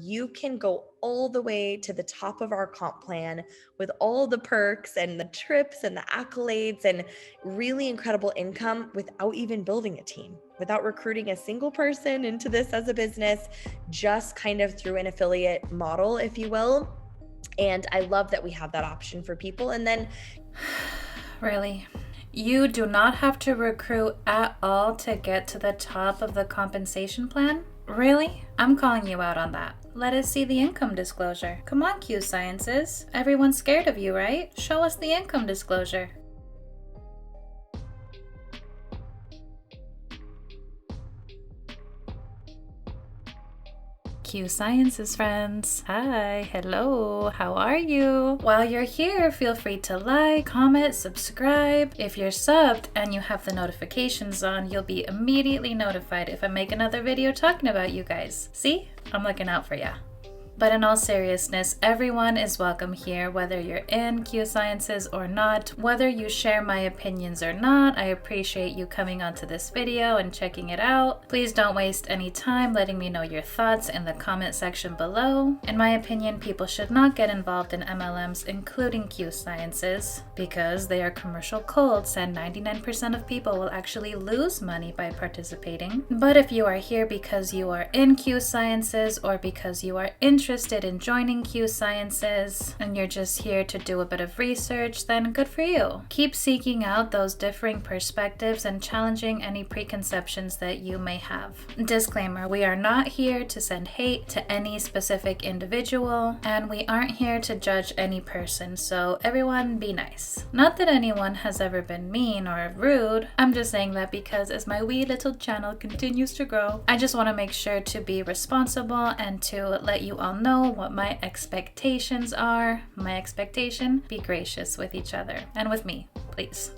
you can go all the way to the top of our comp plan with all the perks and the trips and the accolades and really incredible income without even building a team, without recruiting a single person into this as a business, just kind of through an affiliate model, if you will. And I love that we have that option for people. And then Really? You do not have to recruit at all to get to the top of the compensation plan? Really? I'm calling you out on that. Let us see the income disclosure. Come on, Q Sciences. Everyone's scared of you, right? Show us the income disclosure. Q Sciences friends. Hi, hello, how are you? While you're here, feel free to like, comment, subscribe. If you're subbed and you have the notifications on, you'll be immediately notified if I make another video talking about you guys. See? I'm looking out for ya. But in all seriousness, everyone is welcome here, whether you're in Q Sciences or not, whether you share my opinions or not. I appreciate you coming onto this video and checking it out. Please don't waste any time letting me know your thoughts in the comment section below. In my opinion, people should not get involved in MLMs, including Q Sciences, because they are commercial cults and 99% of people will actually lose money by participating. But if you are here because you are in Q Sciences or because you are interested in joining Q Sciences and you're just here to do a bit of research, then good for you. Keep seeking out those differing perspectives and challenging any preconceptions that you may have. Disclaimer, we are not here to send hate to any specific individual, and we aren't here to judge any person, so everyone be nice. Not that anyone has ever been mean or rude, I'm just saying that because as my wee little channel continues to grow, I just want to make sure to be responsible and to let you all know what my expectations are. My expectation, be gracious with each other and with me, please.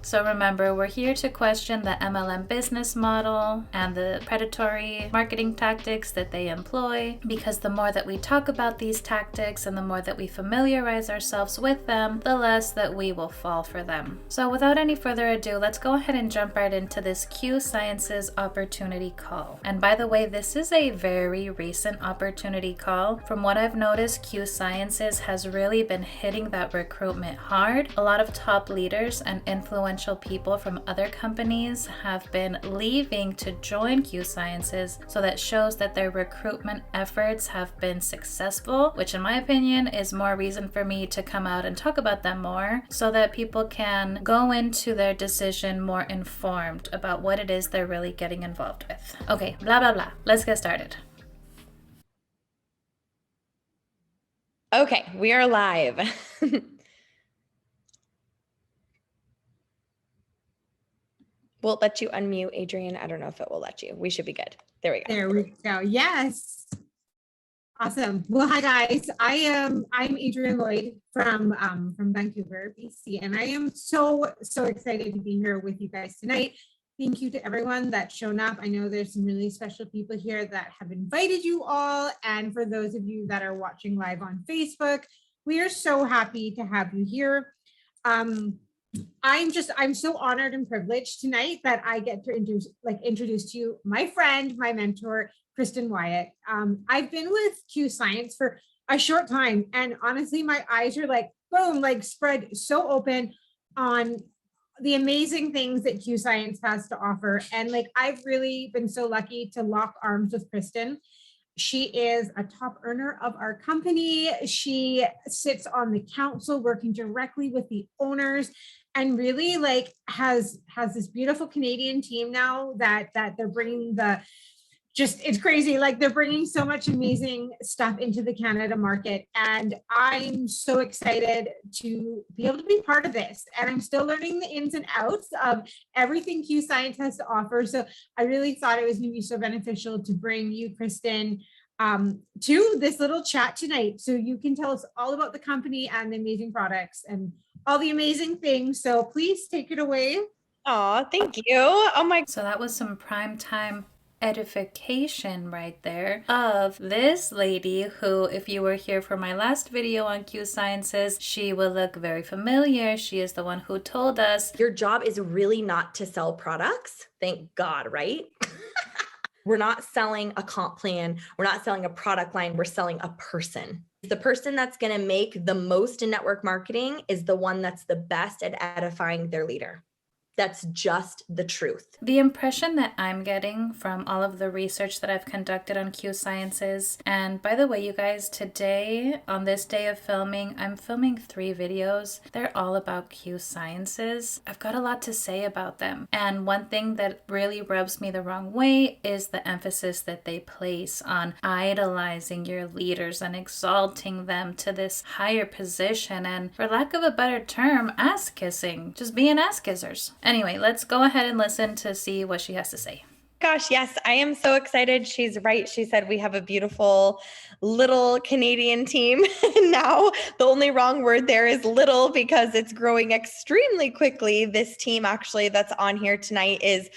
So remember, we're here to question the MLM business model and the predatory marketing tactics that they employ, because the more that we talk about these tactics and the more that we familiarize ourselves with them, the less that we will fall for them. So without any further ado, let's go ahead and jump right into this Q Sciences opportunity call. And by the way, this is a very recent opportunity call. From what I've noticed, Q Sciences has really been hitting that recruitment hard. A lot of top leaders and influential people from other companies have been leaving to join Q Sciences, so that shows that their recruitment efforts have been successful, which in my opinion is more reason for me to come out and talk about them more, so that people can go into their decision more informed about what it is they're really getting involved with. Okay, blah blah blah. Let's get started. okay, we are live. We'll let you unmute, Adrian. I don't know if it will let you. We should be good. There we go. There we go. Yes. Awesome. Well, hi guys. I'm Adrian Lloyd from Vancouver, BC, and I am so excited to be here with you guys tonight. Thank you to everyone that's shown up. I know there's some really special people here that have invited you all, and for those of you that are watching live on Facebook, we are so happy to have you here. I'm so honored and privileged tonight that I get to introduce to you my friend, my mentor, Kristen Wyatt. I've been with Q Science for a short time, and honestly, my eyes are like, boom, like spread so open on the amazing things that Q Science has to offer. And like, I've really been so lucky to lock arms with Kristen. She is a top earner of our company. She sits on the council working directly with the owners, and really like has this beautiful Canadian team now that they're bringing it's crazy. Like they're bringing so much amazing stuff into the Canada market. And I'm so excited to be able to be part of this. And I'm still learning the ins and outs of everything Q Science has to offer. So I really thought it was going to be so beneficial to bring you, Kristen, to this little chat tonight. So you can tell us all about the company and the amazing products and all the amazing things. So please take it away. Oh, thank you. Oh my. So that was some prime time edification right there of this lady who, if you were here for my last video on Q Sciences, she will look very familiar. She is the one who told us Your job is really not to sell products. Thank God, right? We're not selling a comp plan. We're not selling a product line. We're selling a person. The person that's going to make the most in network marketing is the one that's the best at edifying their leader. That's just the truth. The impression that I'm getting from all of the research that I've conducted on Q Sciences, and by the way, you guys, today, on this day of filming, I'm filming 3 videos. They're all about Q Sciences. I've got a lot to say about them. And one thing that really rubs me the wrong way is the emphasis that they place on idolizing your leaders and exalting them to this higher position, and for lack of a better term, ass kissing. Just being ass kissers. Anyway, let's go ahead and listen to see what she has to say. Gosh, yes, I am so excited. She's right. She said we have a beautiful little Canadian team. Now, the only wrong word there is little, because it's growing extremely quickly. This team actually that's on here tonight is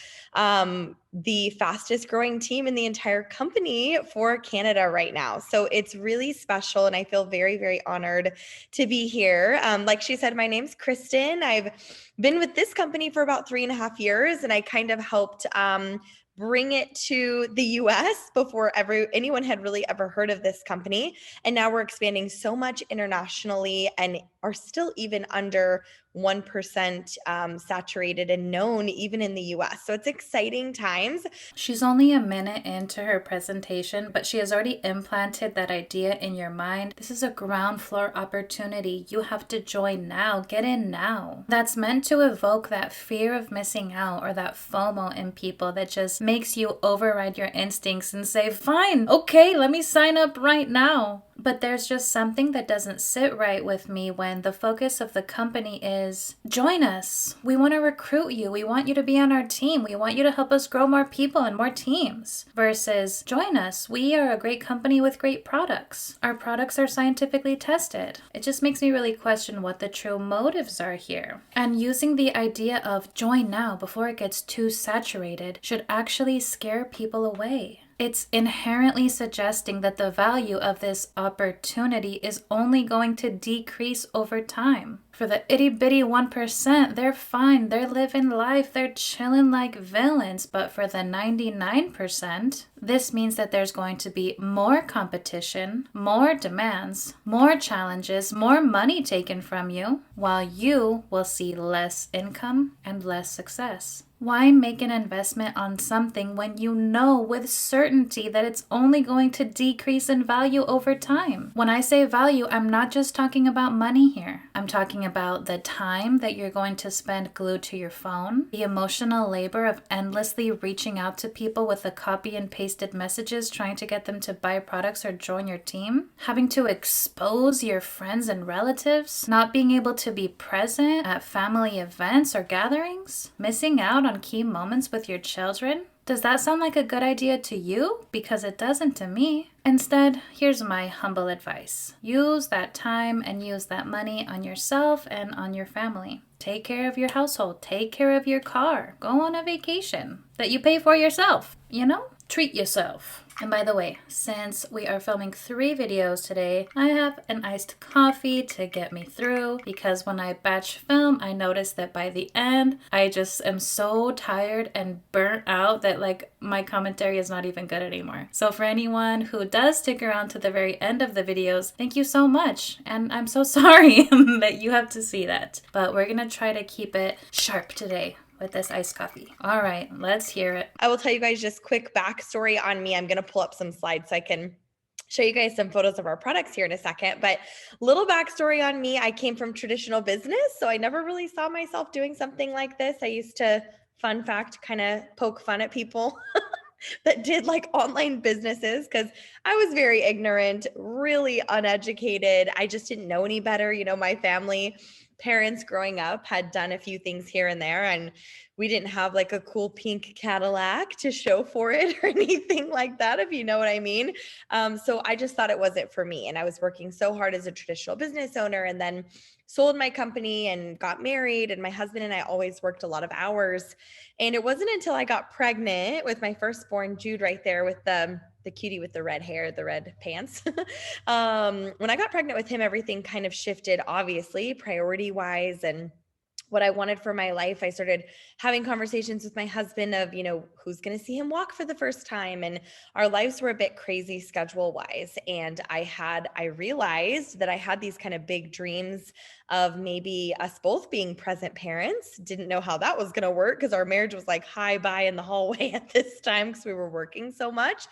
the fastest growing team in the entire company for Canada right now. So it's really special, and I feel very, very honored to be here. Like she said, my name's Kristen. I've been with this company for about 3.5 years, and I kind of helped bring it to the US before anyone had really ever heard of this company. And now we're expanding so much internationally and are still even under 1% saturated and known even in the US. So it's exciting times. She's only a minute into her presentation, but she has already implanted that idea in your mind. This is a ground floor opportunity. You have to join now. Get in now. That's meant to evoke that fear of missing out, or that FOMO in people that just makes you override your instincts and say, fine, okay, let me sign up right now. But there's just something that doesn't sit right with me when the focus of the company is, join us. We want to recruit you. We want you to be on our team. We want you to help us grow more people and more teams. Versus, join us. We are a great company with great products. Our products are scientifically tested. It just makes me really question what the true motives are here. And using the idea of join now before it gets too saturated should actually scare people away. It's inherently suggesting that the value of this opportunity is only going to decrease over time. For the itty bitty 1%, they're fine, they're living life, they're chilling like villains. But for the 99%, this means that there's going to be more competition, more demands, more challenges, more money taken from you, while you will see less income and less success. Why make an investment on something when you know with certainty that it's only going to decrease in value over time? When I say value, I'm not just talking about money here. I'm talking about the time that you're going to spend glued to your phone, the emotional labor of endlessly reaching out to people with the copy and pasted messages trying to get them to buy products or join your team, having to expose your friends and relatives, not being able to be present at family events or gatherings, missing out on key moments with your children. Does that sound like a good idea to you? Because it doesn't to me. Instead, here's my humble advice. Use that time and use that money on yourself and on your family. Take care of your household. Take care of your car. Go on a vacation that you pay for yourself. Treat yourself. And by the way, since we are filming 3 videos today, I have an iced coffee to get me through, because when I batch film, I notice that by the end, I just am so tired and burnt out that my commentary is not even good anymore. So for anyone who does stick around to the very end of the videos, thank you so much. And I'm so sorry that you have to see that. But we're gonna try to keep it sharp today with this iced coffee. All right, let's hear it. I will tell you guys just quick backstory on me. I'm going to pull up some slides so I can show you guys some photos of our products here in a second. But little backstory on me, I came from traditional business, so I never really saw myself doing something like this. I used to, fun fact, kind of poke fun at people that did online businesses, because I was very ignorant, really uneducated. I just didn't know any better. My family, parents growing up had done a few things here and there, and we didn't have a cool pink Cadillac to show for it or anything like that, if you know what I mean. So I just thought it wasn't for me. And I was working so hard as a traditional business owner, and then sold my company and got married. And my husband and I always worked a lot of hours. And it wasn't until I got pregnant with my firstborn, Jude, right there with the cutie with the red hair, the red pants. When I got pregnant with him, everything kind of shifted, obviously, priority wise, and what I wanted for my life. I started having conversations with my husband of, who's going to see him walk for the first time. And our lives were a bit crazy schedule wise. And I realized that I had these kind of big dreams of maybe us both being present parents. Didn't know how that was going to work because our marriage was like hi bye in the hallway at this time because we were working so much.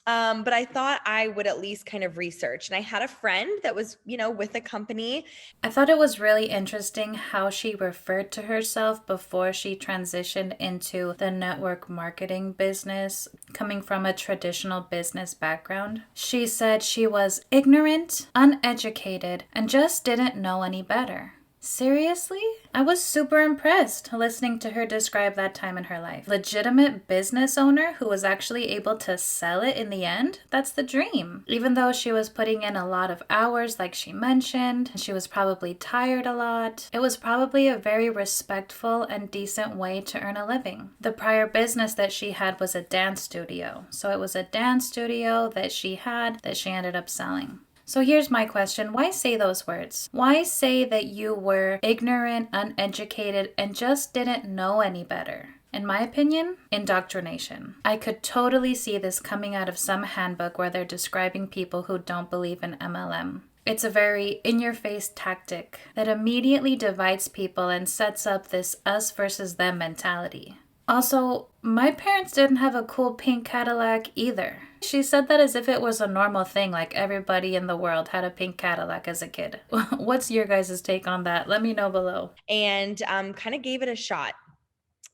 But I thought I would at least kind of research. And I had a friend that was, with a company. I thought it was really interesting how she referred to herself before she transitioned into the network marketing business, coming from a traditional business background. She said she was ignorant, uneducated, and just didn't know any better. Seriously? I was super impressed listening to her describe that time in her life. Legitimate business owner who was actually able to sell it in the end? That's the dream. Even though she was putting in a lot of hours, like she mentioned, she was probably tired a lot. It was probably a very respectful and decent way to earn a living. The prior business that she had was a dance studio. So it was a dance studio that she ended up selling. So here's my question. Why say those words? Why say that you were ignorant, uneducated, and just didn't know any better? In my opinion, indoctrination. I could totally see this coming out of some handbook where they're describing people who don't believe in MLM. It's a very in-your-face tactic that immediately divides people and sets up this us versus them mentality. Also, my parents didn't have a cool pink Cadillac either. She said that as if it was a normal thing, like everybody in the world had a pink Cadillac as a kid. What's your guys' take on that? Let me know below. And kind of gave it a shot.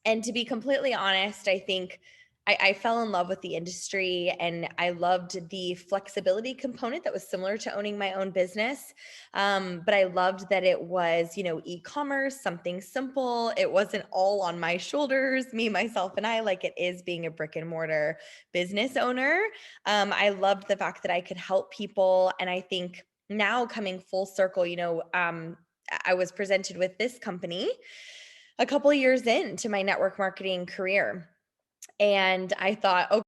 And to be completely honest, I think I fell in love with the industry and I loved the flexibility component that was similar to owning my own business. But I loved that it was, e-commerce, something simple. It wasn't all on my shoulders, me, myself, and I, like it is being a brick and mortar business owner. I loved the fact that I could help people. And I think now coming full circle, I was presented with this company a couple of years into my network marketing career. And I thought, okay.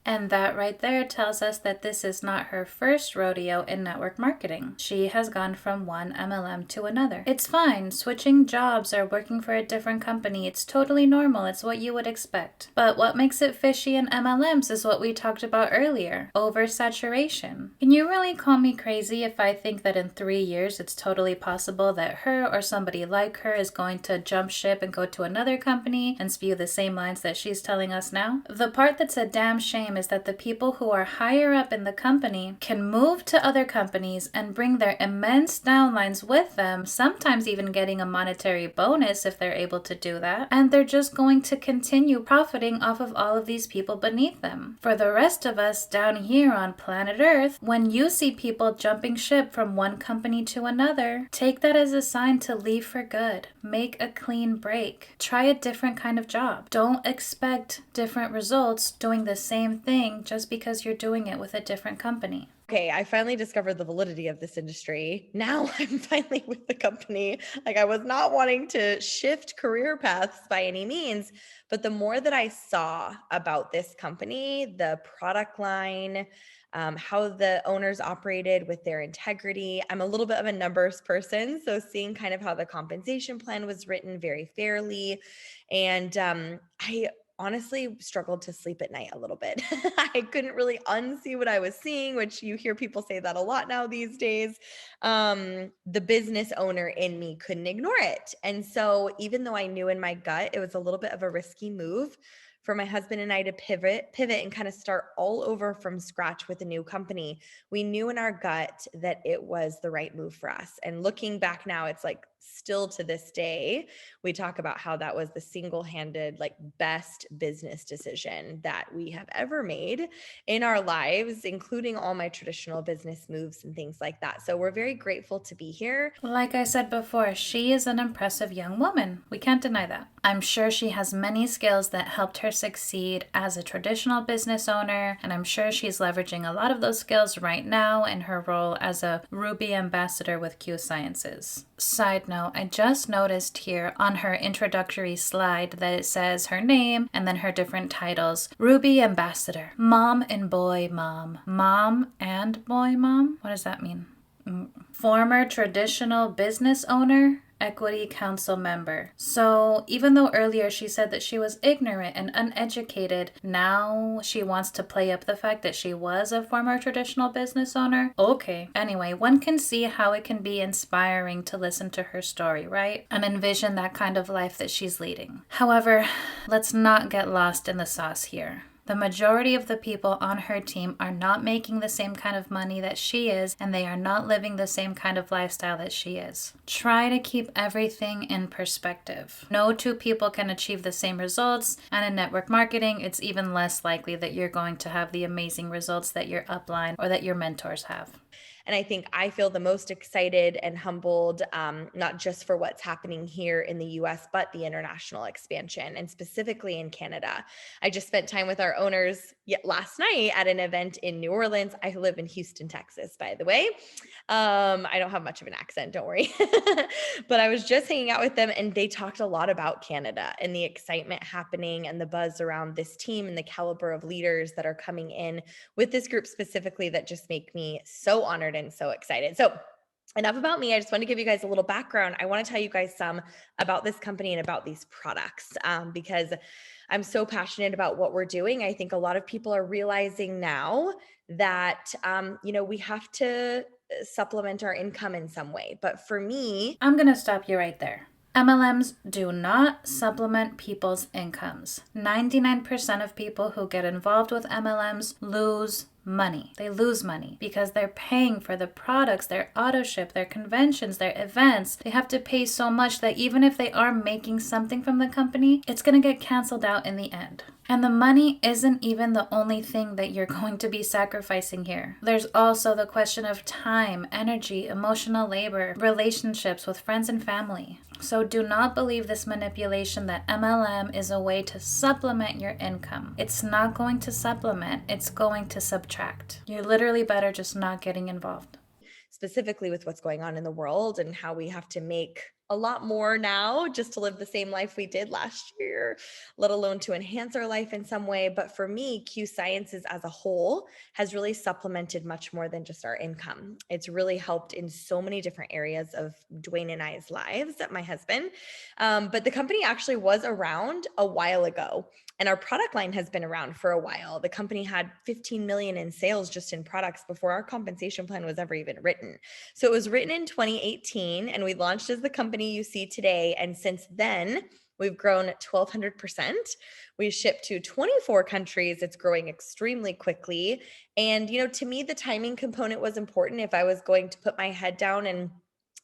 And that right there tells us that this is not her first rodeo in network marketing. She has gone from one MLM to another. It's fine. Switching jobs or working for a different company, it's totally normal. It's what you would expect. But what makes it fishy in MLMs is what we talked about earlier, oversaturation. Can you really call me crazy if I think that in 3 years it's totally possible that her or somebody like her is going to jump ship and go to another company and spew the same lines that she's telling us now? The part that's a damn shame is that the people who are higher up in the company can move to other companies and bring their immense downlines with them, sometimes even getting a monetary bonus if they're able to do that, and they're just going to continue profiting off of all of these people beneath them. For the rest of us down here on planet Earth, when you see people jumping ship from one company to another, take that as a sign to leave for good. Make a clean break. Try a different kind of job. Don't expect different results doing the same thing just because you're doing it with a different company. Okay, I finally discovered the validity of this industry. Now I'm finally with the company. Like I was not wanting to shift career paths by any means, but the more that I saw about this company, the product line, how the owners operated with their integrity. I'm a little bit of a numbers person, so seeing kind of how the compensation plan was written very fairly. And I honestly struggled to sleep at night a little bit. I couldn't really unsee what I was seeing, which you hear people say that a lot now these days. The business owner in me couldn't ignore it. And so even though I knew in my gut, it was a little bit of a risky move for my husband and I to pivot and kind of start all over from scratch with a new company. We knew in our gut that it was the right move for us. And looking back now, it's like still to this day, we talk about how that was the single-handed, like best business decision that we have ever made in our lives, including all my traditional business moves and things like that. So we're very grateful to be here. Like I said before, she is an impressive young woman. We can't deny that. I'm sure she has many skills that helped her succeed as a traditional business owner, and I'm sure she's leveraging a lot of those skills right now in her role as a Ruby ambassador with Q Sciences. Side note, I just noticed here on her introductory slide that it says her name and then her different titles. Ruby ambassador, mom and boy mom, mom and boy mom. What does that mean? Former traditional business owner Equity Council member. So even though earlier she said that she was ignorant and uneducated, now she wants to play up the fact that she was a former traditional business owner. Okay. Anyway, one can see how it can be inspiring to listen to her story, right? And envision that kind of life that she's leading. However, let's not get lost in the sauce here. The majority of the people on her team are not making the same kind of money that she is, and they are not living the same kind of lifestyle that she is. Try to keep everything in perspective. No two people can achieve the same results, and in network marketing, it's even less likely that you're going to have the amazing results that your upline or that your mentors have. And I think I feel the most excited and humbled, not just for what's happening here in the US, but the international expansion, and specifically in Canada. I just spent time with our owners last night at an event in New Orleans. I live in Houston, Texas, by the way. I don't have much of an accent, don't worry. But I was just hanging out with them, and they talked a lot about Canada and the excitement happening and the buzz around this team and the caliber of leaders that are coming in with this group specifically that just make me so honored and so excited. So enough about me. I just want to give you guys a little background. I want to tell you guys some about this company and about these products because I'm so passionate about what we're doing. I think a lot of people are realizing now that, we have to supplement our income in some way. But for me, I'm going to stop you right there. MLMs do not supplement people's incomes. 99% of people who get involved with MLMs lose money. They lose money because they're paying for the products, their auto ship, their conventions, their events. They have to pay so much that even if they are making something from the company, it's going to get canceled out in the end. And the money isn't even the only thing that you're going to be sacrificing here. There's also the question of time, energy, emotional labor, relationships with friends and family. So do not believe this manipulation that MLM is a way to supplement your income. It's not going to supplement, it's going to subtract. You're literally better just not getting involved. Specifically with what's going on in the world and how we have to make a lot more now just to live the same life we did last year, let alone to enhance our life in some way. But for me, Q Sciences as a whole has really supplemented much more than just our income. It's really helped in so many different areas of Dwayne and I's lives, my husband. But the company actually was around a while ago. And our product line has been around for a while. The company had 15 million in sales just in products before our compensation plan was ever even written. So it was written in 2018 and we launched as the company you see today. And since then, we've grown 1,200%. We shipped to 24 countries. It's growing extremely quickly. And, to me, the timing component was important. If I was going to put my head down and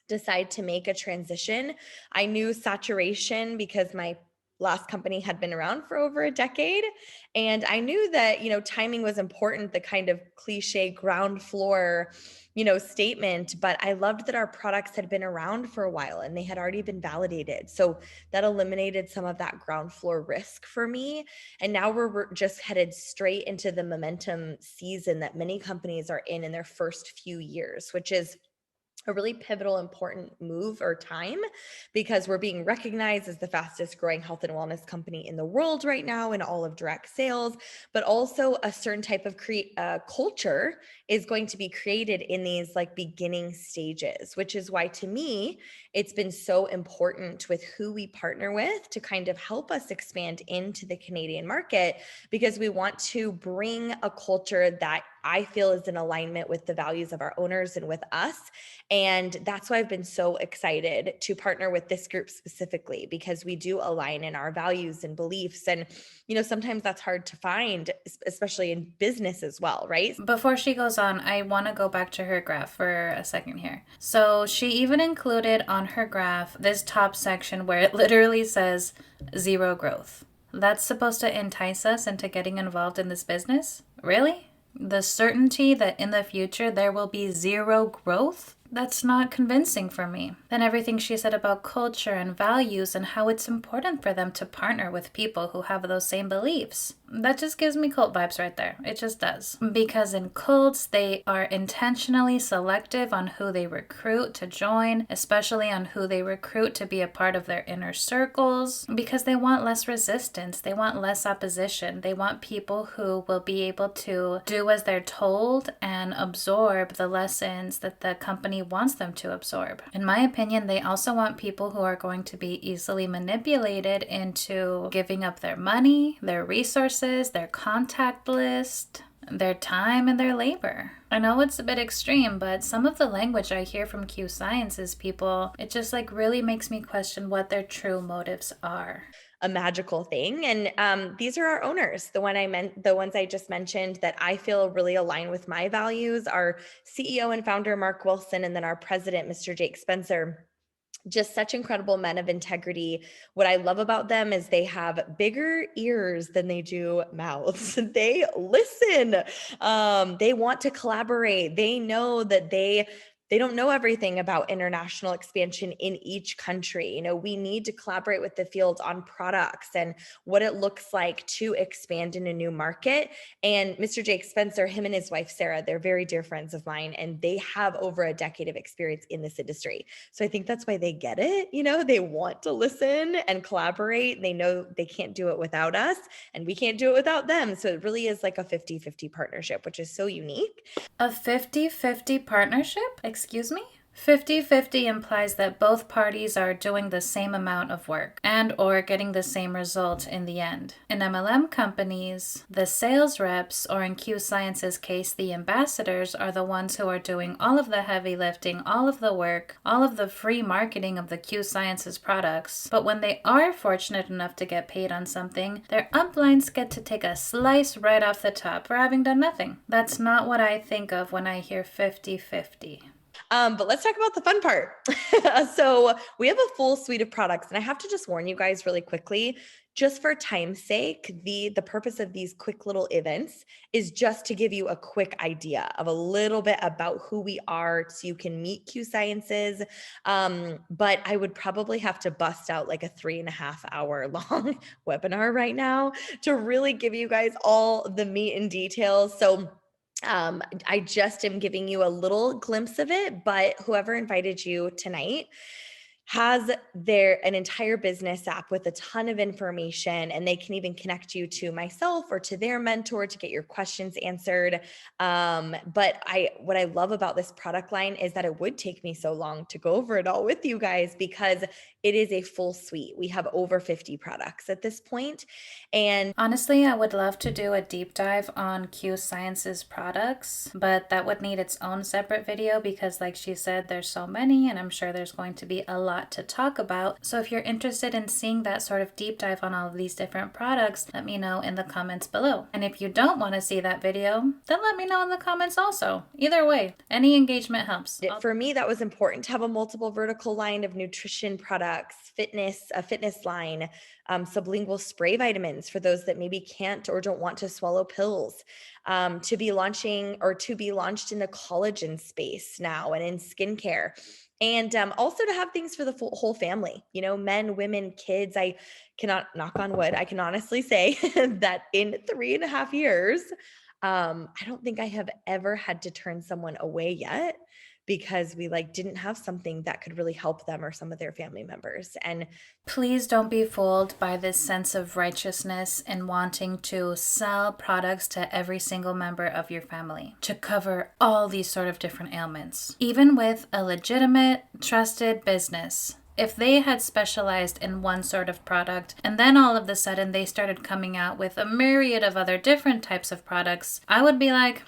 decide to make a transition, I knew saturation because my last company had been around for over a decade. And I knew that, timing was important, the kind of cliche ground floor, statement, but I loved that our products had been around for a while and they had already been validated. So that eliminated some of that ground floor risk for me. And now we're just headed straight into the momentum season that many companies are in their first few years, which is a really pivotal, important move or time because we're being recognized as the fastest growing health and wellness company in the world right now in all of direct sales, but also a certain type of culture is going to be created in these beginning stages, which is why to me, it's been so important with who we partner with to kind of help us expand into the Canadian market because we want to bring a culture that I feel is in alignment with the values of our owners and with us. And that's why I've been so excited to partner with this group specifically because we do align in our values and beliefs. And, sometimes that's hard to find, especially in business as well, right? Before she goes on, I want to go back to her graph for a second here. So she even included on her graph this top section where it literally says 0 growth. That's supposed to entice us into getting involved in this business? Really? The certainty that in the future there will be 0 growth? That's not convincing for me. Then everything she said about culture and values and how it's important for them to partner with people who have those same beliefs. That just gives me cult vibes right there. It just does. Because in cults, they are intentionally selective on who they recruit to join, especially on who they recruit to be a part of their inner circles, because they want less resistance. They want less opposition. They want people who will be able to do as they're told and absorb the lessons that the company company wants them to absorb. In my opinion, they also want people who are going to be easily manipulated into giving up their money, their resources, their contact list, their time, and their labor. I know it's a bit extreme, but some of the language I hear from Q Sciences people, it just like really makes me question what their true motives are. A magical thing. And these are our owners. The ones I just mentioned that I feel really align with my values, our CEO and founder, Mark Wilson, and then our president, Mr. Jake Spencer. Just such incredible men of integrity. What I love about them is they have bigger ears than they do mouths. They listen. They want to collaborate. They know that they don't know everything about international expansion in each country. You know, we need to collaborate with the field on products and what it looks like to expand in a new market. And Mr. Jake Spencer, him and his wife, Sarah, they're very dear friends of mine, and they have over a decade of experience in this industry. So I think that's why they get it. You know, they want to listen and collaborate. They know they can't do it without us, and we can't do it without them. So it really is like a 50-50 partnership, which is so unique. A 50-50 partnership? Excuse me? 50-50 implies that both parties are doing the same amount of work and or getting the same result in the end. In MLM companies, the sales reps, or in Q Sciences' case, the ambassadors, are the ones who are doing all of the heavy lifting, all of the work, all of the free marketing of the Q Sciences products. But when they are fortunate enough to get paid on something, their uplines get to take a slice right off the top for having done nothing. That's not what I think of when I hear 50-50. But let's talk about the fun part. So we have a full suite of products, and I have to just warn you guys really quickly, just for time's sake, the purpose of these quick little events is just to give you a quick idea of a little bit about who we are so you can meet Q Sciences. But I would probably have to bust out like a 3.5 hour long webinar right now to really give you guys all the meat and details. So I just am giving you a little glimpse of it, but whoever invited you tonight has an entire business app with a ton of information, and they can even connect you to myself or to their mentor to get your questions answered. But what I love about this product line is that it would take me so long to go over it all with you guys because it is a full suite. We have over 50 products at this point. And honestly, I would love to do a deep dive on Q Sciences products, but that would need its own separate video because, like she said, there's so many, and I'm sure there's going to be a lot to talk about. So if you're interested in seeing that sort of deep dive on all of these different products, let me know in the comments below. And if you don't want to see that video, then let me know in the comments also. Either way, any engagement helps. For me, that was important to have a multiple vertical line of nutrition products, a fitness line, sublingual spray vitamins for those that maybe can't or don't want to swallow pills, to be launched in the collagen space now and in skincare. And also to have things for the whole family, you know, men, women, kids. I cannot, knock on wood, I can honestly say that in 3.5 years, I don't think I have ever had to turn someone away yet because we didn't have something that could really help them or some of their family members. And please don't be fooled by this sense of righteousness and wanting to sell products to every single member of your family to cover all these sort of different ailments. Even with a legitimate, trusted business, if they had specialized in one sort of product and then all of a sudden they started coming out with a myriad of other different types of products, I would be like,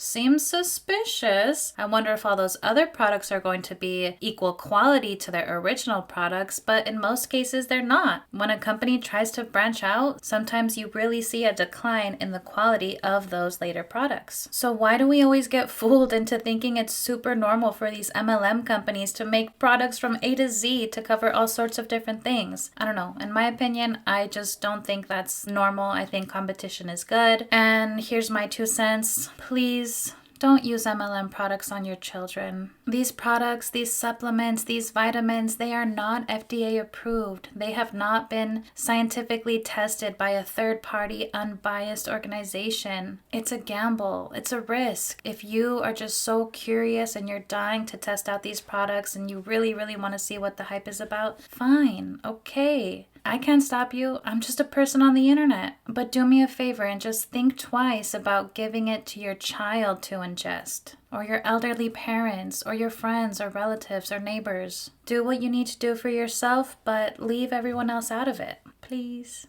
seems suspicious. I wonder if all those other products are going to be equal quality to their original products, but in most cases they're not. When a company tries to branch out, sometimes you really see a decline in the quality of those later products. So why do we always get fooled into thinking it's super normal for these MLM companies to make products from A to Z to cover all sorts of different things? I don't know. In my opinion, I just don't think that's normal. I think competition is good. And here's my 2 cents. Please don't use MLM products on your children. These products, these supplements, these vitamins, they are not FDA approved. They have not been scientifically tested by a third-party, unbiased organization. It's a gamble. It's a risk. If you are just so curious and you're dying to test out these products and you really, really want to see what the hype is about, fine, okay. I can't stop you. I'm just a person on the internet. But do me a favor and just think twice about giving it to your child to ingest, or your elderly parents, or your friends, or relatives, or neighbors. Do what you need to do for yourself, but leave everyone else out of it, please.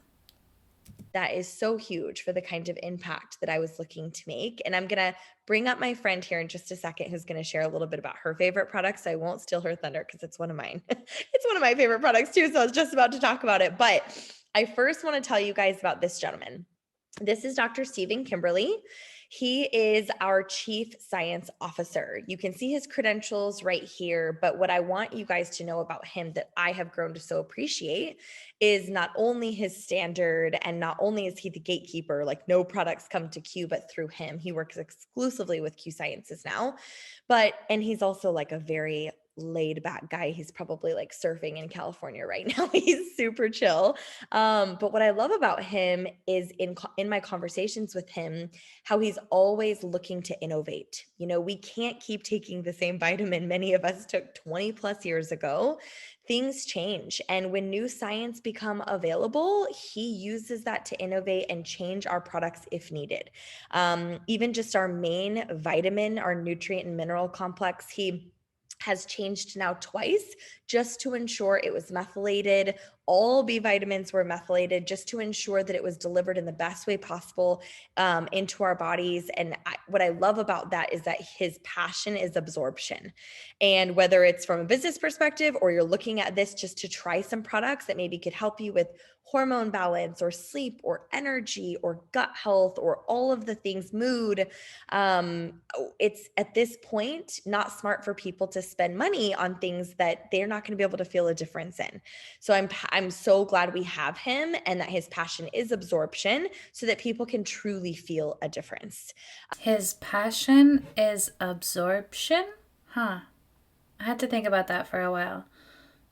That is so huge for the kind of impact that I was looking to make. And I'm going to bring up my friend here in just a second who's going to share a little bit about her favorite products. So I won't steal her thunder because it's one of mine. It's one of my favorite products too. So I was just about to talk about it. But I first want to tell you guys about this gentleman. This is Dr. Stephen Kimberly. He is our Chief Science Officer. You can see his credentials right here, but what I want you guys to know about him that I have grown to so appreciate is not only his standard, and not only is he the gatekeeper, like no products come to Q but through him. He works exclusively with Q Sciences now, and he's also like a very laid back guy. He's probably like surfing in California right now. He's super chill. But what I love about him is in my conversations with him, how he's always looking to innovate. You know, we can't keep taking the same vitamin many of us took 20 plus years ago. Things change. And when new science become available, he uses that to innovate and change our products if needed. Even just our main vitamin, our nutrient and mineral complex, he has changed now twice just to ensure it was methylated. All B vitamins were methylated just to ensure that it was delivered in the best way possible into our bodies. And what I love about that is that his passion is absorption. And whether it's from a business perspective or you're looking at this just to try some products that maybe could help you with hormone balance or sleep or energy or gut health or all of the things, mood, it's at this point not smart for people to spend money on things that they're not going to be able to feel a difference in. So I'm so glad we have him and that his passion is absorption so that people can truly feel a difference. His passion is absorption? Huh. I had to think about that for a while.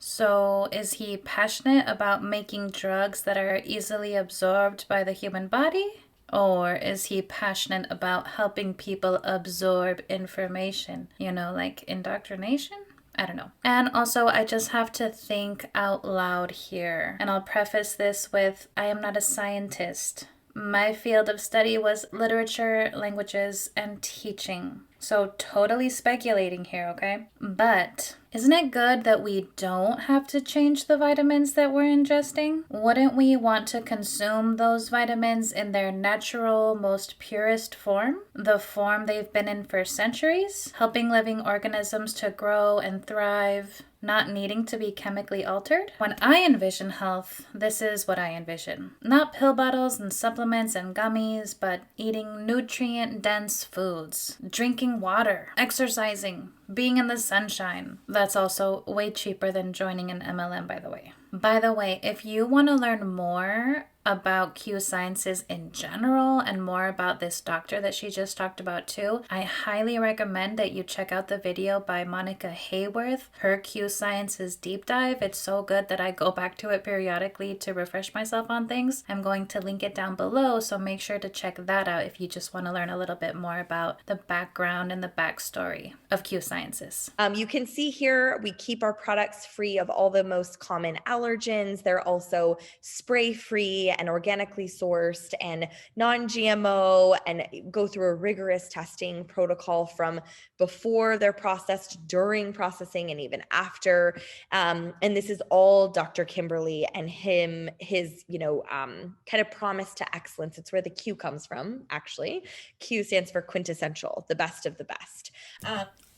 So, is he passionate about making drugs that are easily absorbed by the human body? Or is he passionate about helping people absorb information? You know, like indoctrination? I don't know. And also, I just have to think out loud here. And I'll preface this with I am not a scientist. My field of study was literature, languages, and teaching. So totally speculating here, okay? But isn't it good that we don't have to change the vitamins that we're ingesting? Wouldn't we want to consume those vitamins in their natural, most purest form? The form they've been in for centuries? Helping living organisms to grow and thrive, not needing to be chemically altered? When I envision health, this is what I envision. Not pill bottles and supplements and gummies, but eating nutrient-dense foods, drinking water, exercising, being in the sunshine. That's also way cheaper than joining an MLM, by the way. By the way, if you want to learn more about Q Sciences in general and more about this doctor that she just talked about too, I highly recommend that you check out the video by Monica Hayworth, her Q Sciences deep dive. It's so good that I go back to it periodically to refresh myself on things. I'm going to link it down below, so make sure to check that out if you just want to learn a little bit more about the background and the backstory of Q Sciences. You can see here, we keep our products free of all the most common allergens. They're also spray-free and organically sourced and non-GMO, and go through a rigorous testing protocol from before they're processed, during processing, and even after. And this is all Dr. Kimberly and his kind of promise to excellence. It's where the Q comes from, actually. Q stands for quintessential, the best of the best.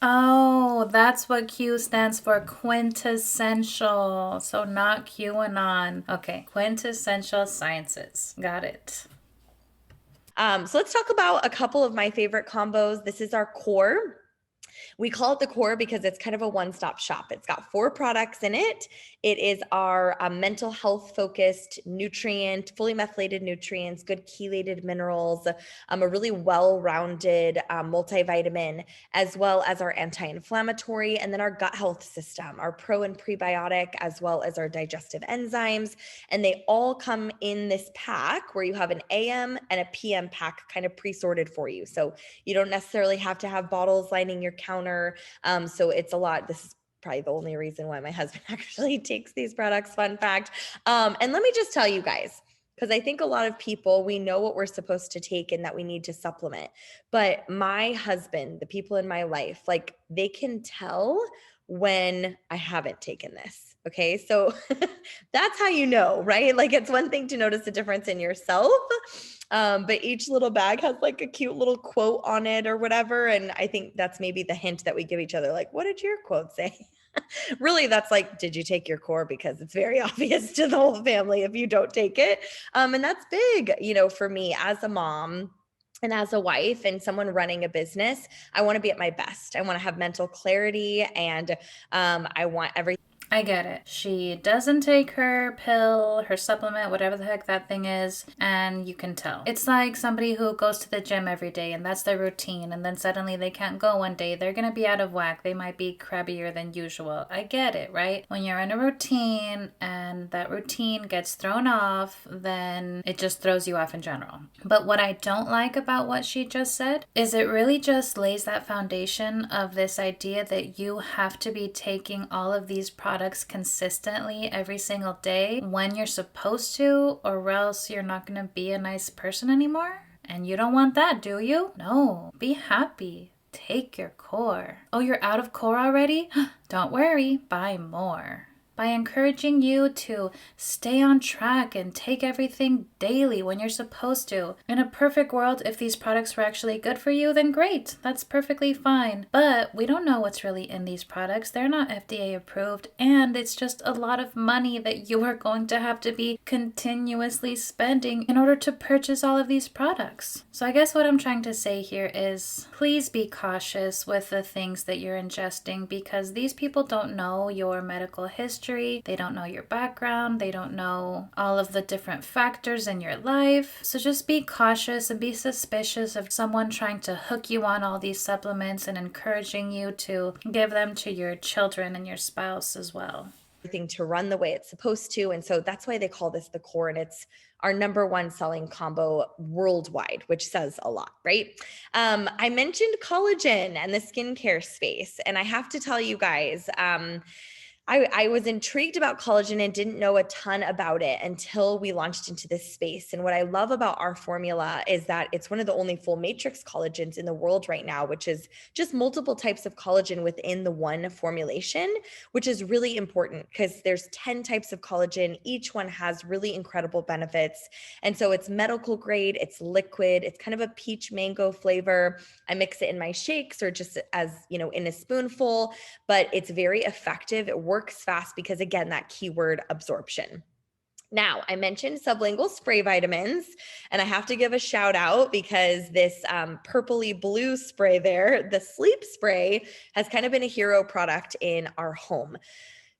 Oh, that's what Q stands for, quintessential. So not QAnon. Okay, quintessential sciences. Got it. So let's talk about a couple of my favorite combos. This is our core. We call it the core because it's kind of a one-stop shop. It's got 4 products in it. It is our mental health focused nutrient, fully methylated nutrients, good chelated minerals, a really well-rounded multivitamin, as well as our anti-inflammatory, and then our gut health system, our pro and prebiotic, as well as our digestive enzymes. And they all come in this pack where you have an AM and a PM pack kind of pre-sorted for you. So you don't necessarily have to have bottles lining your counter. So it's a lot. This is probably the only reason why my husband actually takes these products, fun fact. And let me just tell you guys, because I think a lot of people, we know what we're supposed to take and that we need to supplement. But my husband, the people in my life, like they can tell when I haven't taken this. Okay. So that's how you know, right? Like it's one thing to notice a difference in yourself. But each little bag has like a cute little quote on it or whatever. And I think that's maybe the hint that we give each other, like, what did your quote say? Really, that's like, did you take your core? Because it's very obvious to the whole family if you don't take it. And that's big, for me as a mom and as a wife and someone running a business. I want to be at my best. I want to have mental clarity, and I want everything. I get it. She doesn't take her pill, her supplement, whatever the heck that thing is, and you can tell. It's like somebody who goes to the gym every day and that's their routine, and then suddenly they can't go one day. They're going to be out of whack. They might be crabbier than usual. I get it, right? When you're in a routine and that routine gets thrown off, then it just throws you off in general. But what I don't like about what she just said is it really just lays that foundation of this idea that you have to be taking all of these products consistently every single day when you're supposed to, or else you're not going to be a nice person anymore. And you don't want that, do you? No, be happy. Take your core. Oh, you're out of core already? Don't worry, buy more. By encouraging you to stay on track and take everything daily when you're supposed to. In a perfect world, if these products were actually good for you, then great, that's perfectly fine. But we don't know what's really in these products. They're not FDA approved, and it's just a lot of money that you are going to have to be continuously spending in order to purchase all of these products. So I guess what I'm trying to say here is please be cautious with the things that you're ingesting, because these people don't know your medical history. They don't know your background. They don't know all of the different factors in your life. So just be cautious and be suspicious of someone trying to hook you on all these supplements and encouraging you to give them to your children and your spouse as well. Everything to run the way it's supposed to. And so that's why they call this the core. And it's our number one selling combo worldwide, which says a lot, right? I mentioned collagen and the skincare space. And I have to tell you guys, I was intrigued about collagen and didn't know a ton about it until we launched into this space. And what I love about our formula is that it's one of the only full matrix collagens in the world right now, which is just multiple types of collagen within the one formulation, which is really important because there's 10 types of collagen. Each one has really incredible benefits. And so it's medical grade, it's liquid, it's kind of a peach mango flavor. I mix it in my shakes or just as, in a spoonful, but it's very effective. It works fast because, again, that keyword absorption. Now, I mentioned sublingual spray vitamins, and I have to give a shout out because this purpley blue spray there, the sleep spray, has kind of been a hero product in our home.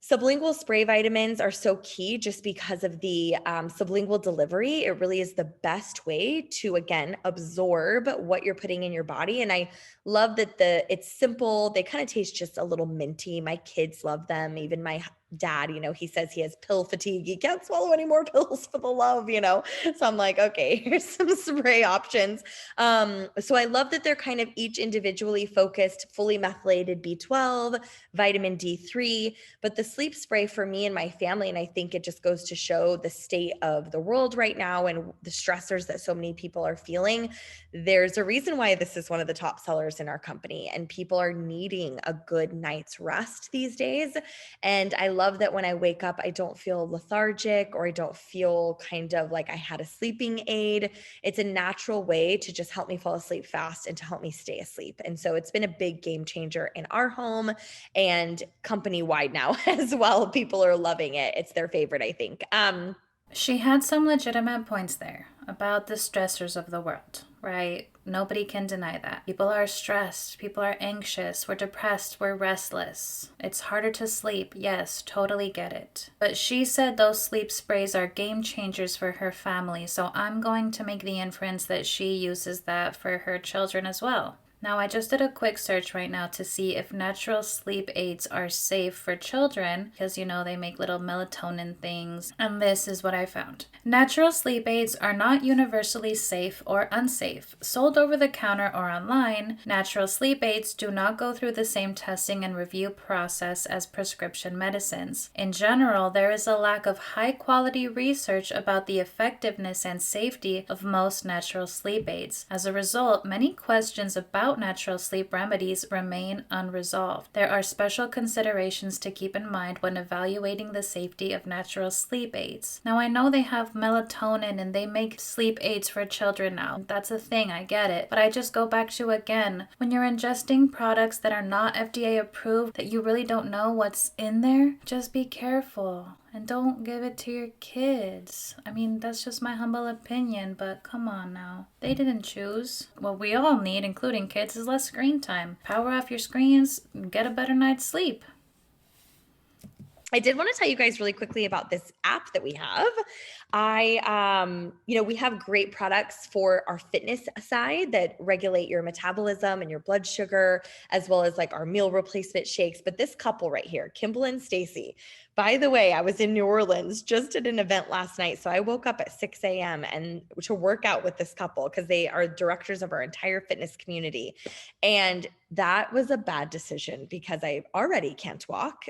Sublingual spray vitamins are so key just because of the sublingual delivery. It really is the best way to, again, absorb what you're putting in your body. And I love that it's simple. They kind of taste just a little minty. My kids love them. Even my dad, he says he has pill fatigue. He can't swallow any more pills for the love, So I'm like, okay, here's some spray options. So I love that they're kind of each individually focused, fully methylated B12, vitamin D3, but the sleep spray for me and my family, and I think it just goes to show the state of the world right now and the stressors that so many people are feeling. There's a reason why this is one of the top sellers in our company, and people are needing a good night's rest these days. And I love that when I wake up, I don't feel lethargic or I don't feel kind of like I had a sleeping aid. It's a natural way to just help me fall asleep fast and to help me stay asleep. And so it's been a big game changer in our home and company wide now as well. People are loving it. It's their favorite, I think. She had some legitimate points there about the stressors of the world, right? Nobody can deny that. People are stressed. People are anxious. We're depressed. We're restless. It's harder to sleep. Yes, totally get it. But she said those sleep sprays are game changers for her family. So I'm going to make the inference that she uses that for her children as well. Now, I just did a quick search right now to see if natural sleep aids are safe for children because, they make little melatonin things. And this is what I found. Natural sleep aids are not universally safe or unsafe. Sold over the counter or online, natural sleep aids do not go through the same testing and review process as prescription medicines. In general, there is a lack of high-quality research about the effectiveness and safety of most natural sleep aids. As a result, many questions about natural sleep remedies remain unresolved. There are special considerations to keep in mind when evaluating the safety of natural sleep aids. Now, I know they have melatonin and they make sleep aids for children now. That's a thing, I get it. But I just go back to, again, when you're ingesting products that are not FDA approved, that you really don't know what's in there, just be careful. And don't give it to your kids. I mean, that's just my humble opinion, but come on now. They didn't choose. What we all need, including kids, is less screen time. Power off your screens, get a better night's sleep. I did want to tell you guys really quickly about this app that we have. We have great products for our fitness side that regulate your metabolism and your blood sugar, as well as like our meal replacement shakes. But this couple right here, Kimball and Stacy, by the way, I was in New Orleans just at an event last night. So I woke up at 6 a.m. and to work out with this couple because they are directors of our entire fitness community. And that was a bad decision because I already can't walk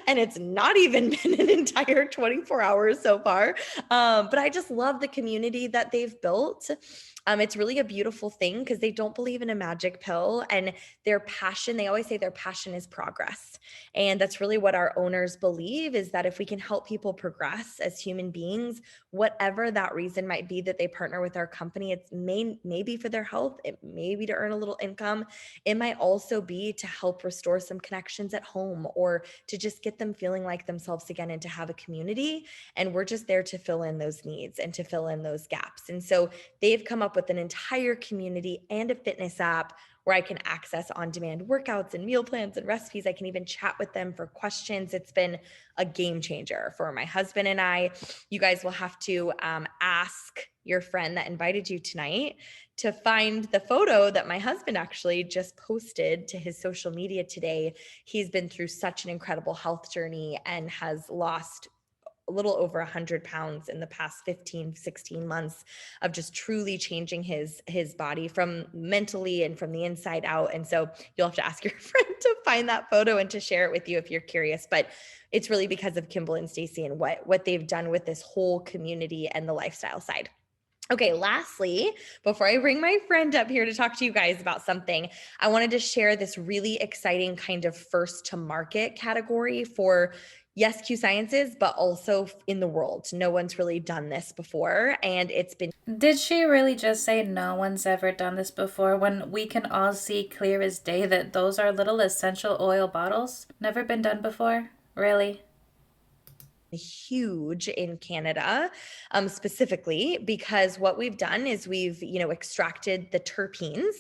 and it's not even been an entire 24 hours so far. But I just love the community that they've built. It's really a beautiful thing because they don't believe in a magic pill, and their passion, they always say their passion is progress. And that's really what our owners believe, is that if we can help people progress as human beings, whatever that reason might be that they partner with our company, it's maybe for their health, it may be to earn a little income. It might also be to help restore some connections at home or to just get them feeling like themselves again and to have a community. And we're just there to fill in those needs and to fill in those gaps. And so they've come up with an entire community and a fitness app where I can access on-demand workouts and meal plans and recipes. I can even chat with them for questions. It's been a game changer for my husband and I. You guys will have to ask your friend that invited you tonight to find the photo that my husband actually just posted to his social media today. He's been through such an incredible health journey and has lost a little over 100 pounds in the past 15, 16 months of just truly changing his body from mentally and from the inside out. And so you'll have to ask your friend to find that photo and to share it with you if you're curious. But it's really because of Kimball and Stacy and what they've done with this whole community and the lifestyle side. Okay, lastly, before I bring my friend up here to talk to you guys about something, I wanted to share this really exciting kind of first to market category for, yes, Q Sciences, but also in the world. No one's really done this before, and it's been... Did she really just say no one's ever done this before when we can all see clear as day that those are little essential oil bottles? Never been done before? Really? Huge in Canada, specifically because what we've done is we've, extracted the terpenes,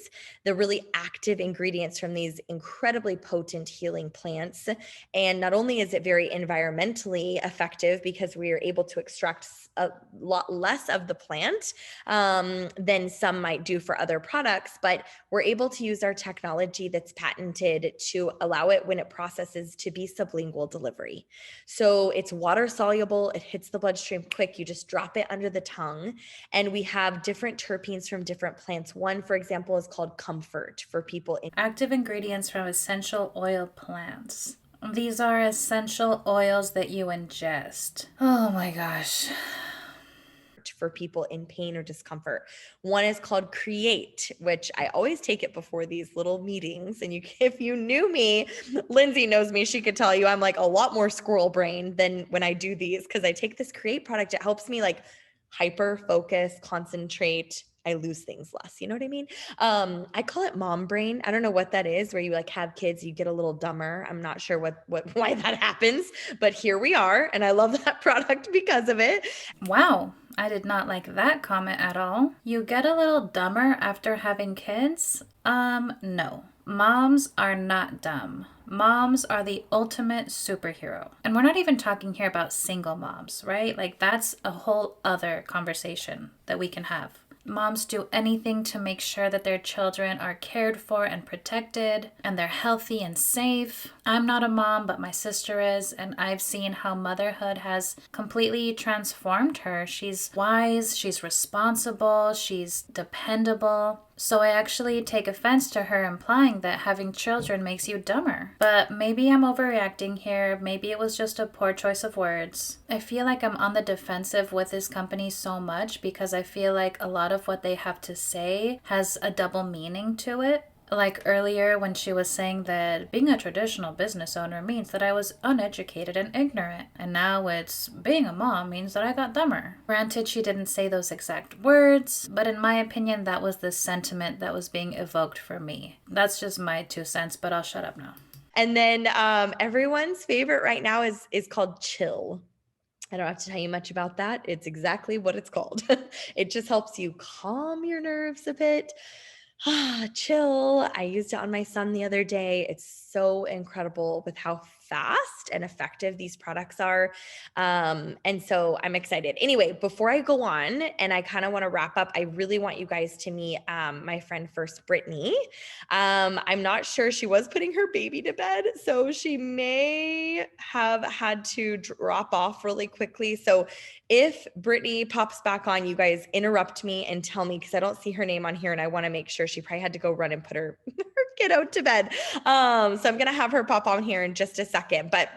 the really active ingredients from these incredibly potent healing plants. And not only is it very environmentally effective because we are able to extract a lot less of the plant than some might do for other products, but we're able to use our technology that's patented to allow it, when it processes, to be sublingual delivery. So it's water soluble, it hits the bloodstream quick, you just drop it under the tongue. And we have different terpenes from different plants. One, for example, is called Comfort for people. Active ingredients from essential oil plants. These are essential oils that you ingest. Oh my gosh. For people in pain or discomfort. One is called Create, which I always take it before these little meetings. And if you knew me, Lindsay knows me, she could tell you I'm like a lot more squirrel brain than when I do these, because I take this Create product. It helps me like hyper focus, concentrate. I lose things less. You know what I mean? I call it mom brain. I don't know what that is, where you like have kids, you get a little dumber. I'm not sure why that happens, but here we are. And I love that product because of it. Wow. I did not like that comment at all. You get a little dumber after having kids? No. Moms are not dumb. Moms are the ultimate superhero. And we're not even talking here about single moms, right? Like that's a whole other conversation that we can have. Moms do anything to make sure that their children are cared for and protected and they're healthy and safe. I'm not a mom, but my sister is, and I've seen how motherhood has completely transformed her. She's wise, she's responsible, she's dependable. So I actually take offense to her implying that having children makes you dumber. But maybe I'm overreacting here. Maybe it was just a poor choice of words. I feel like I'm on the defensive with this company so much because I feel like a lot of what they have to say has a double meaning to it. Like earlier when she was saying that being a traditional business owner means that I was uneducated and ignorant, and now it's being a mom means that I got dumber. Granted, she didn't say those exact words, but in my opinion, that was the sentiment that was being evoked for me. That's just my 2 cents, but I'll shut up now. And then everyone's favorite right now is called chill. I don't have to tell you much about that. It's exactly what it's called. It just helps you calm your nerves a bit. Chill. I used it on my son the other day. It's so incredible with how fast and effective these products are. And so I'm excited. Anyway, before I go on and I kind of want to wrap up, I really want you guys to meet my friend first, Brittany. I'm not sure, she was putting her baby to bed, so she may have had to drop off really quickly. So if Brittany pops back on, you guys interrupt me and tell me, because I don't see her name on here and I want to make sure. She probably had to go run and put her kiddo to bed. So I'm going to have her pop on here in just a second. But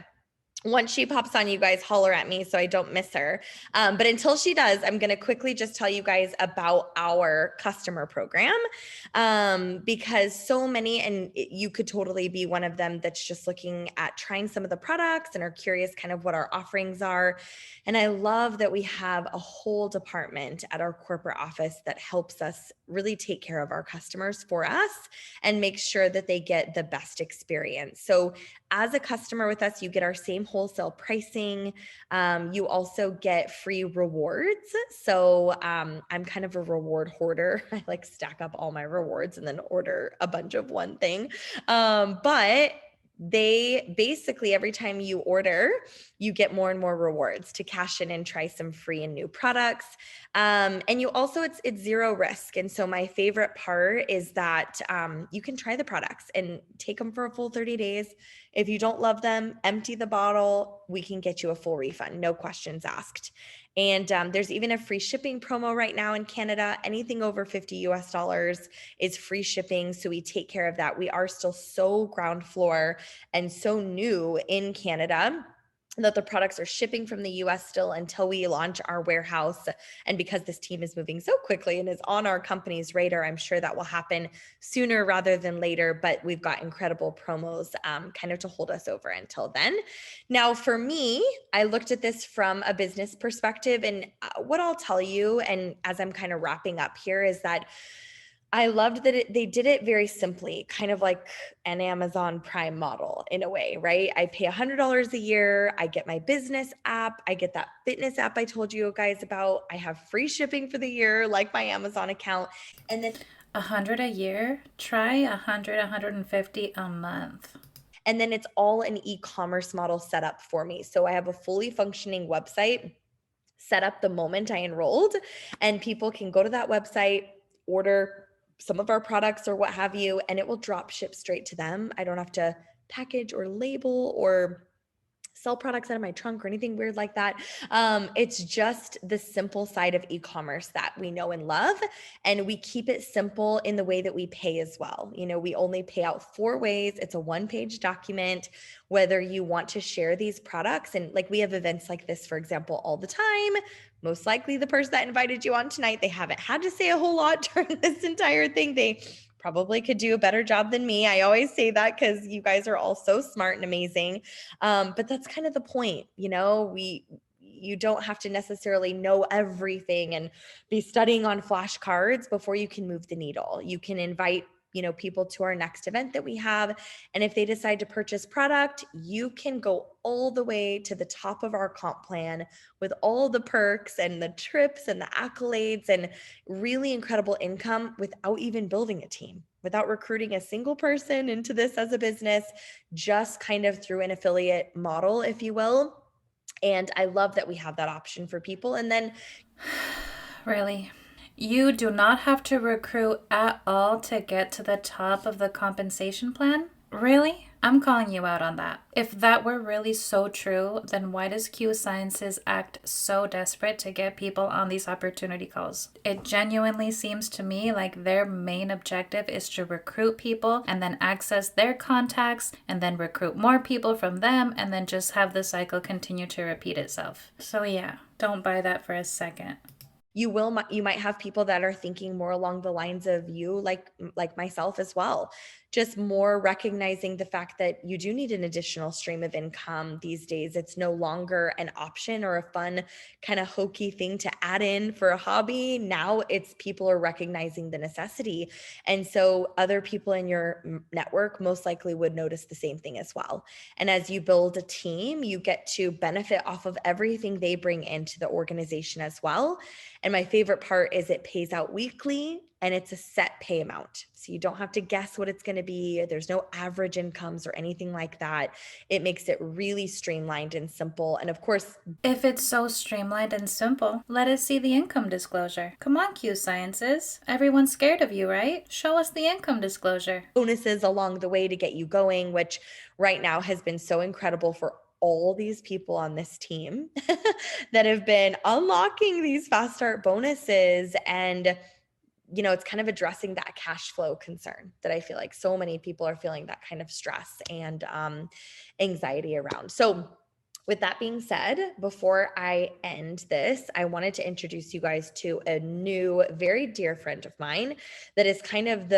once she pops on, you guys holler at me so I don't miss her. But until she does, I'm going to quickly just tell you guys about our customer program, because so many, and you could totally be one of them that's just looking at trying some of the products and are curious kind of what our offerings are. And I love that we have a whole department at our corporate office that helps us really take care of our customers for us and make sure that they get the best experience. So as a customer with us, you get our same wholesale pricing. You also get free rewards. So I'm kind of a reward hoarder. I like stack up all my rewards and then order a bunch of one thing. But they basically, every time you order, you get more and more rewards to cash in and try some free and new products. And you also, it's zero risk. And so my favorite part is that you can try the products and take them for a full 30 days. If you don't love them, empty the bottle. We can get you a full refund, no questions asked. And there's even a free shipping promo right now in Canada. Anything over $50 is free shipping. So we take care of that. We are still so ground floor and so new in Canada that the products are shipping from the US still until we launch our warehouse. And because this team is moving so quickly and is on our company's radar, I'm sure that will happen sooner rather than later. But we've got incredible promos kind of to hold us over until then. Now, for me, I looked at this from a business perspective. And what I'll tell you, and as I'm kind of wrapping up here, is that I loved that they did it very simply, kind of like an Amazon Prime model in a way, right? I pay $100 a year. I get my business app. I get that fitness app I told you guys about. I have free shipping for the year, like my Amazon account. And then 100 a year? Try 100, 150 a month. And then it's all an e-commerce model set up for me. So I have a fully functioning website set up the moment I enrolled, and people can go to that website, order some of our products or what have you, and it will drop ship straight to them. I don't have to package or label or sell products out of my trunk or anything weird like that. It's just the simple side of e-commerce that we know and love. And we keep it simple in the way that we pay as well. You know, we only pay out 4 ways. It's a 1-page document, whether you want to share these products. And like we have events like this, for example, all the time. Most likely the person that invited you on tonight, they haven't had to say a whole lot during this entire thing. They probably could do a better job than me. I always say that because you guys are all so smart and amazing. But that's kind of the point, you know, you don't have to necessarily know everything and be studying on flashcards before you can move the needle. You can invite, you know, people to our next event that we have. And if they decide to purchase product, you can go all the way to the top of our comp plan with all the perks and the trips and the accolades and really incredible income without even building a team, without recruiting a single person into this as a business, just kind of through an affiliate model, if you will. And I love that we have that option for people. And then Really? You do not have to recruit at all to get to the top of the compensation plan? Really? I'm calling you out on that. If that were really so true, then why does Q Sciences act so desperate to get people on these opportunity calls? It genuinely seems to me like their main objective is to recruit people and then access their contacts and then recruit more people from them and then just have the cycle continue to repeat itself. So yeah, don't buy that for a second. You might have people that are thinking more along the lines of you, like myself as well, just more recognizing the fact that you do need an additional stream of income these days. It's no longer an option or a fun kind of hokey thing to add in for a hobby. Now it's people are recognizing the necessity, and so other people in your network most likely would notice the same thing as well. And as you build a team, you get to benefit off of everything they bring into the organization as well. And my favorite part is it pays out weekly and it's a set pay amount. So you don't have to guess what it's going to be. There's no average incomes or anything like that. It makes it really streamlined and simple. And of course, if it's so streamlined and simple, let us see the income disclosure. Come on, Q Sciences. Everyone's scared of you, right? Show us the income disclosure. Bonuses along the way to get you going, which right now has been so incredible for all these people on this team that have been unlocking these fast start bonuses. And it's kind of addressing that cash flow concern that I feel like so many people are feeling, that kind of stress and anxiety around. So with that being said, before I end this, I wanted to introduce you guys to a new, very dear friend of mine that is kind of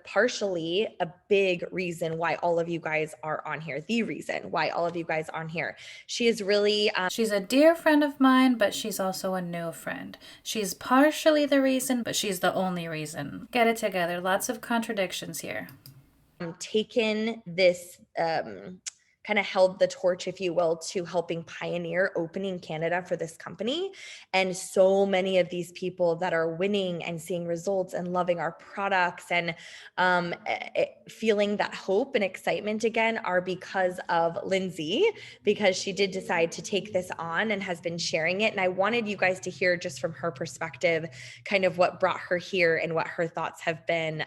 partially a big reason why all of you guys are on here, the reason why all of you guys are on here. She is really... she's a dear friend of mine, but she's also a new friend. She's partially the reason, but she's the only reason. Get it together. Lots of contradictions here. Taken this... kind of held the torch, if you will, to helping pioneer opening Canada for this company. And so many of these people that are winning and seeing results and loving our products and feeling that hope and excitement again are because of Lindsay, because she did decide to take this on and has been sharing it. And I wanted you guys to hear just from her perspective, kind of what brought her here and what her thoughts have been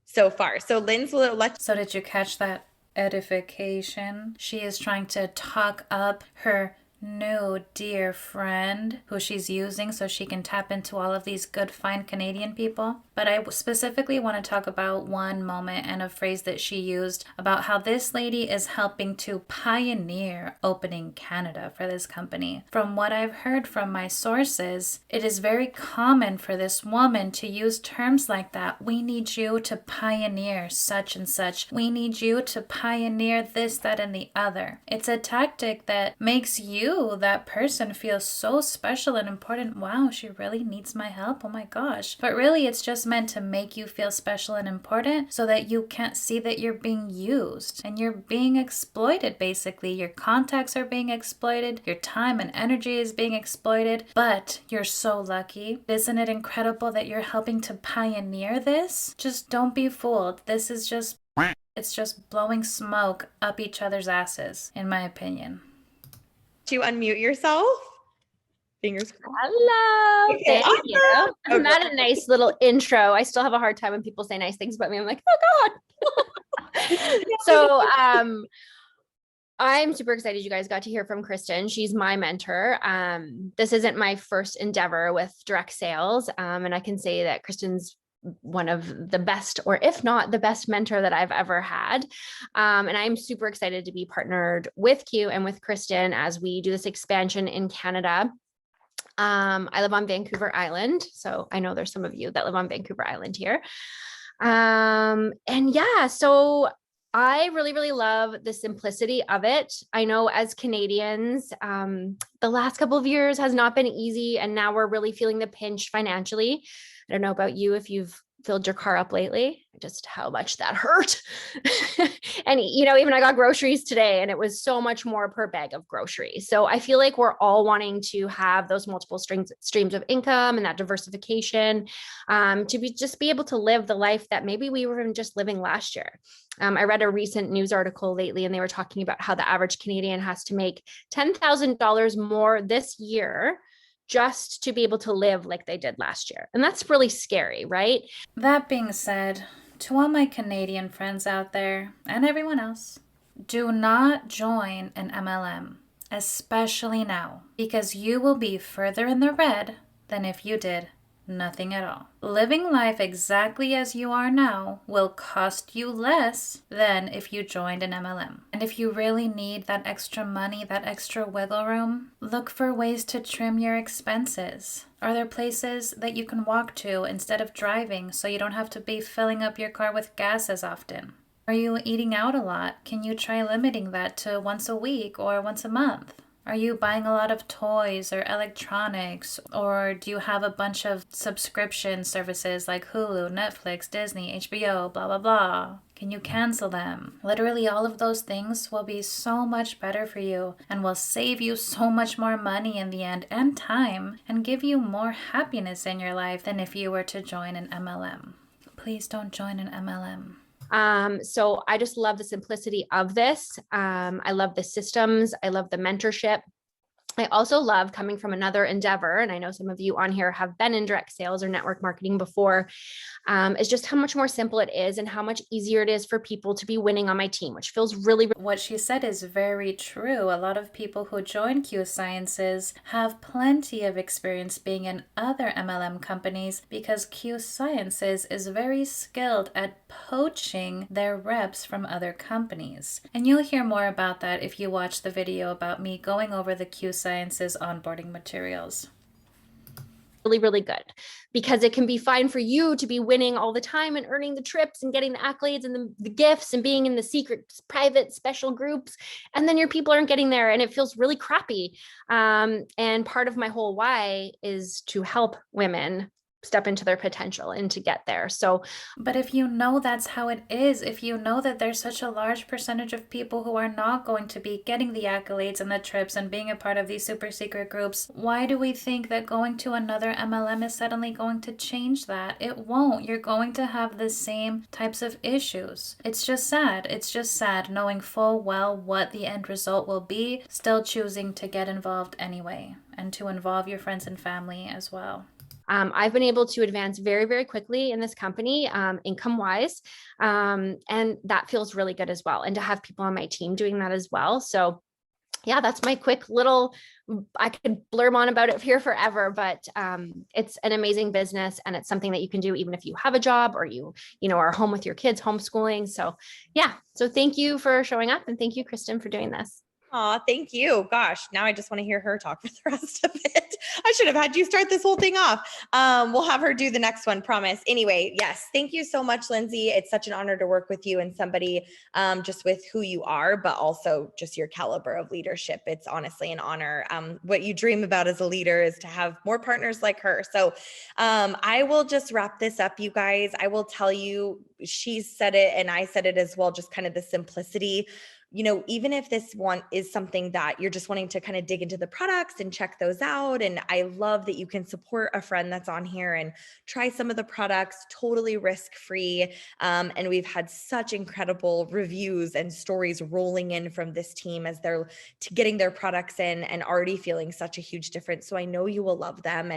so far. So Linz will let... So did you catch that? Edification. She is trying to talk up her new dear friend who she's using so she can tap into all of these good, fine Canadian people. But I specifically want to talk about one moment and a phrase that she used about how this lady is helping to pioneer opening Canada for this company. From what I've heard from my sources, it is very common for this woman to use terms like that. We need you to pioneer such and such. We need you to pioneer this, that, and the other. It's a tactic that makes you, that person, feel so special and important. Wow, she really needs my help. Oh my gosh. But really, it's just meant to make you feel special and important so that you can't see that you're being used and you're being exploited, basically. Your contacts are being exploited. Your time and energy is being exploited. But you're so lucky. Isn't it incredible that you're helping to pioneer this? Just don't be fooled. This is just... it's just blowing smoke up each other's asses, in my opinion. To unmute yourself. Fingers crossed. Hello. Okay, Thank awesome. you. Okay. I'm at a nice little intro. I still have a hard time when people say nice things about me. I'm like, oh God. So I'm super excited you guys got to hear from Kristen. She's my mentor. This isn't my first endeavor with direct sales. And I can say that Kristen's one of the best, or if not the best mentor that I've ever had. And I'm super excited to be partnered with Q and with Kristen as we do this expansion in Canada. I live on Vancouver Island, so I know there's some of you that live on Vancouver Island here. And yeah, so I really, really love the simplicity of it. I know as Canadians, the last couple of years has not been easy, and now we're really feeling the pinch financially. I don't know about you if you've filled your car up lately, just how much that hurt. And, even I got groceries today and it was so much more per bag of groceries. So I feel like we're all wanting to have those multiple streams of income and that diversification to be able to live the life that maybe we were just living last year. I read a recent news article lately and they were talking about how the average Canadian has to make $10,000 more this year just to be able to live like they did last year. And that's really scary, right? That being said, to all my Canadian friends out there and everyone else, do not join an MLM, especially now, because you will be further in the red than if you did nothing at all. Living life exactly as you are now will cost you less than if you joined an MLM. And if you really need that extra money, that extra wiggle room, look for ways to trim your expenses. Are there places that you can walk to instead of driving so you don't have to be filling up your car with gas as often? Are you eating out a lot? Can you try limiting that to once a week or once a month? Are you buying a lot of toys or electronics? Or do you have a bunch of subscription services like Hulu, Netflix, Disney, HBO, blah, blah, blah? Can you cancel them? Literally all of those things will be so much better for you and will save you so much more money in the end and time and give you more happiness in your life than if you were to join an MLM. Please don't join an MLM. So I just love the simplicity of this. I love the systems. I love the mentorship. I also love coming from another endeavor, and I know some of you on here have been in direct sales or network marketing before, is just how much more simple it is and how much easier it is for people to be winning on my team, which feels really. What she said is very true. A lot of people who join Q Sciences have plenty of experience being in other MLM companies because Q Sciences is very skilled at poaching their reps from other companies. And you'll hear more about that if you watch the video about me going over the Q Sciences onboarding materials. Really, really good, because it can be fine for you to be winning all the time and earning the trips and getting the accolades and the gifts and being in the secret, private, special groups. And then your people aren't getting there and it feels really crappy. And part of my whole why is to help women step into their potential and to get there. So, but if you know that's how it is, if you know that there's such a large percentage of people who are not going to be getting the accolades and the trips and being a part of these super secret groups, why do we think that going to another MLM is suddenly going to change that? It won't. You're going to have the same types of issues. It's just sad. It's just sad knowing full well what the end result will be, still choosing to get involved anyway, and to involve your friends and family as well. I've been able to advance very, very quickly in this company, income-wise, and that feels really good as well. And to have people on my team doing that as well. So yeah, that's my quick little, I could blurb on about it here forever, but it's an amazing business and it's something that you can do even if you have a job or you are home with your kids homeschooling. So yeah, so thank you for showing up and thank you, Kristen, for doing this. Aw, thank you. Gosh, now I just want to hear her talk for the rest of it. I should have had you start this whole thing off. We'll have her do the next one, promise. Anyway, yes, thank you so much, Lindsay. It's such an honor to work with you and somebody just with who you are, but also just your caliber of leadership. It's honestly an honor. What you dream about as a leader is to have more partners like her. So I will just wrap this up, you guys. I will tell you, she said it and I said it as well, just kind of the simplicity. Even if this one is something that you're just wanting to kind of dig into the products and check those out. And I love that you can support a friend that's on here and try some of the products totally risk-free. And we've had such incredible reviews and stories rolling in from this team as they're getting their products in and already feeling such a huge difference. So I know you will love them.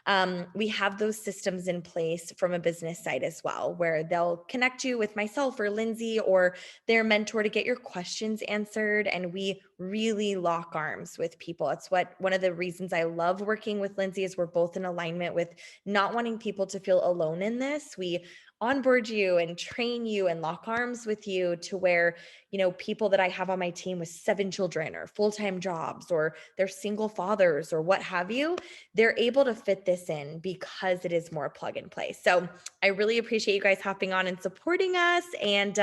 And we have those systems in place from a business side as well, where they'll connect you with myself or Lindsay or their mentor to get your questions answered. And we really lock arms with people. It's one of the reasons I love working with Lindsay is we're both in alignment with not wanting people to feel alone in this. We onboard you and train you and lock arms with you to where, people that I have on my team with 7 children or full-time jobs or they're single fathers or what have you, they're able to fit this in because it is more plug and play. So I really appreciate you guys hopping on and supporting us. And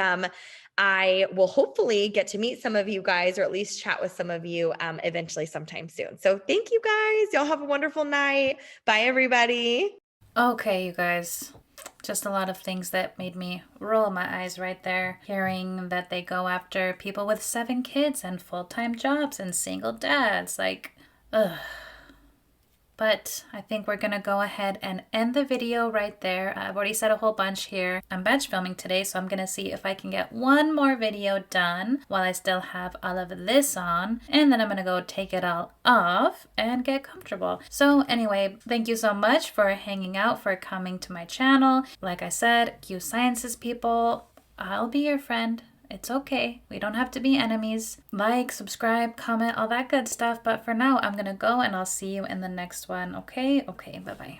I will hopefully get to meet some of you guys or at least chat with some of you eventually sometime soon. So thank you guys. Y'all have a wonderful night. Bye, everybody. Okay, you guys. Just a lot of things that made me roll my eyes right there, hearing that they go after people with 7 kids and full-time jobs and single dads. Like, ugh. But I think we're gonna go ahead and end the video right there. I've already said a whole bunch here. I'm batch filming today, so I'm gonna see if I can get one more video done while I still have all of this on, and then I'm gonna go take it all off and get comfortable. So anyway, thank you so much for hanging out, for coming to my channel. Like I said, Q Sciences people, I'll be your friend. It's okay. We don't have to be enemies. Like, subscribe, comment, all that good stuff. But for now, I'm gonna go and I'll see you in the next one. Okay? Okay, bye-bye.